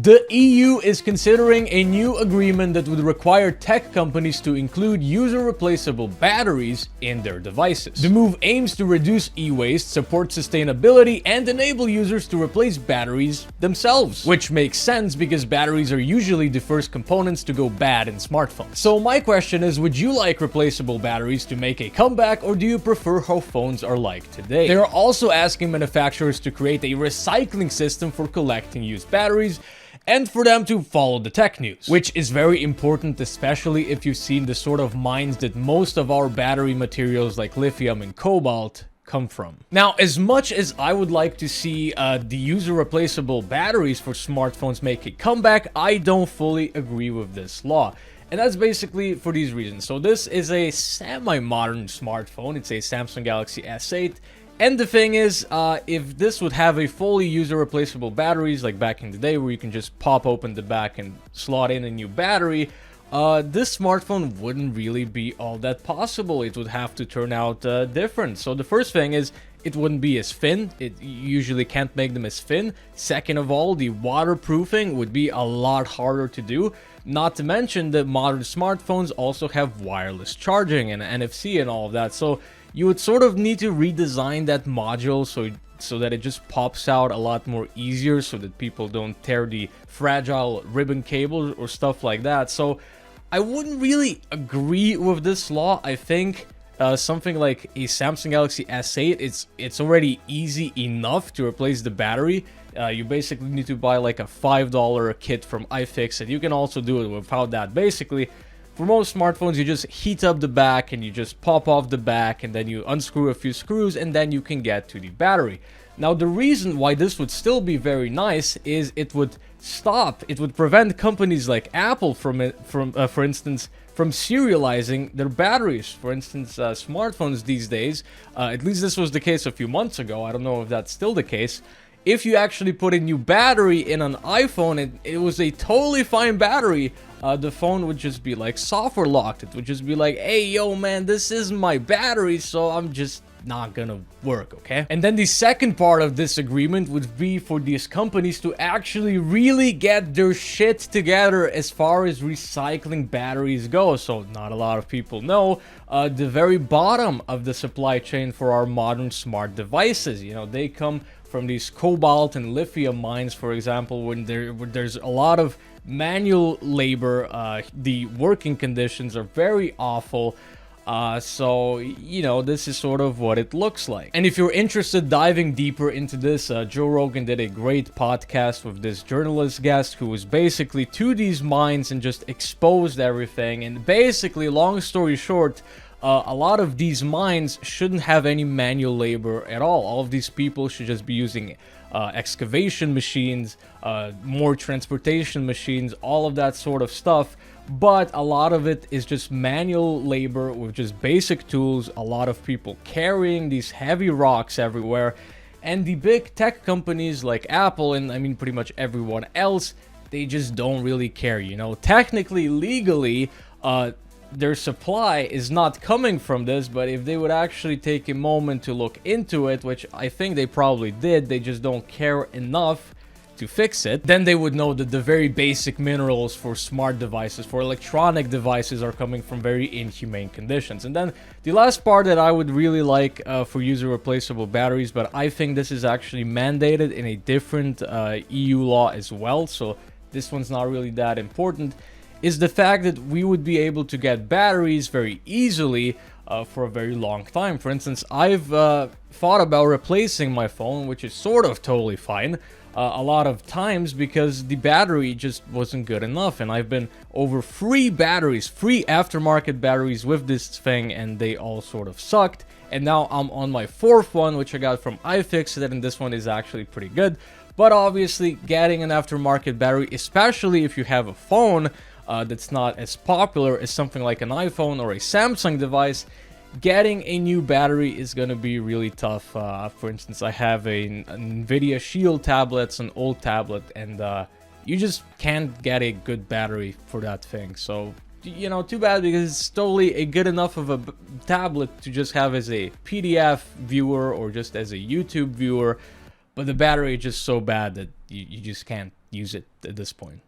The EU is considering a new agreement that would require tech companies to include user-replaceable batteries in their devices. The move aims to reduce e-waste, support sustainability, and enable users to replace batteries themselves. Which makes sense because batteries are usually the first components to go bad in smartphones. So my question is, would you like replaceable batteries to make a comeback, or do you prefer how phones are like today? They are also asking manufacturers to create a recycling system for collecting used batteries, and for them to follow the tech news, which is very important, especially if you've seen the sort of mines that most of our battery materials like lithium and cobalt come from. Now, as much as I would like to see the user-replaceable batteries for smartphones make a comeback, I don't fully agree with this law. And that's basically for these reasons. So this is a semi-modern smartphone. It's a Samsung Galaxy S8. And the thing is, if this would have a fully user-replaceable batteries, like back in the day where you can just pop open the back and slot in a new battery, this smartphone wouldn't really be all that possible. It would have to turn out different. So the first thing is, it wouldn't be as thin. You usually can't make them as thin. Second of all, the waterproofing would be a lot harder to do. Not to mention that modern smartphones also have wireless charging and NFC and all of that. So you would sort of need to redesign that module so that it just pops out a lot more easier, so that people don't tear the fragile ribbon cables or stuff like that. So I wouldn't really agree with this law. I think something like a Samsung Galaxy S8, it's already easy enough to replace the battery. You basically need to buy like a $5 kit from iFixit. You can also do it without that. Basically, for most smartphones, you just heat up the back and you just pop off the back and then you unscrew a few screws and then you can get to the battery. Now, the reason why this would still be very nice is it would prevent companies like Apple for instance, from serializing their batteries. For instance, smartphones these days, at least this was the case a few months ago, I don't know if that's still the case. If you actually put a new battery in an iPhone and it was a totally fine battery, the phone would just be like software locked. It would just be like, hey, yo, man, this is my battery, so I'm just not gonna work, okay? And then the second part of this agreement would be for these companies to actually really get their shit together as far as recycling batteries go. So not a lot of people know, the very bottom of the supply chain for our modern smart devices, you know, they come from these cobalt and lithium mines, for example, when there's a lot of manual labor. The working conditions are very awful. So, you know, this is sort of what it looks like. And if you're interested diving deeper into this, Joe Rogan did a great podcast with this journalist guest who was basically to these mines and just exposed everything. And basically, long story short, a lot of these mines shouldn't have any manual labor at all. All of these people should just be using excavation machines, more transportation machines, all of that sort of stuff. But a lot of it is just manual labor with just basic tools, a lot of people carrying these heavy rocks everywhere. And the big tech companies like Apple and I mean pretty much everyone else, they just don't really care, you know. Technically, legally, their supply is not coming from this, but if they would actually take a moment to look into it, which I think they probably did, they just don't care enough to fix it, then they would know that the very basic minerals for smart devices, for electronic devices, are coming from very inhumane conditions. And then the last part that I would really like for user-replaceable batteries, but I think this is actually mandated in a different EU law as well, so this one's not really that important, is the fact that we would be able to get batteries very easily for a very long time. For instance, I've thought about replacing my phone, which is sort of totally fine, a lot of times because the battery just wasn't good enough, and I've been over free aftermarket batteries with this thing, and they all sort of sucked. And now I'm on my fourth one, which I got from iFixit, and this one is actually pretty good. But obviously, getting an aftermarket battery, especially if you have a phone that's not as popular as something like an iPhone or a Samsung device, getting a new battery is going to be really tough. For instance, I have an NVIDIA Shield tablet, it's an old tablet, and you just can't get a good battery for that thing. So, you know, too bad, because it's totally a good enough of a tablet to just have as a PDF viewer or just as a YouTube viewer, but the battery is just so bad that you just can't use it at this point.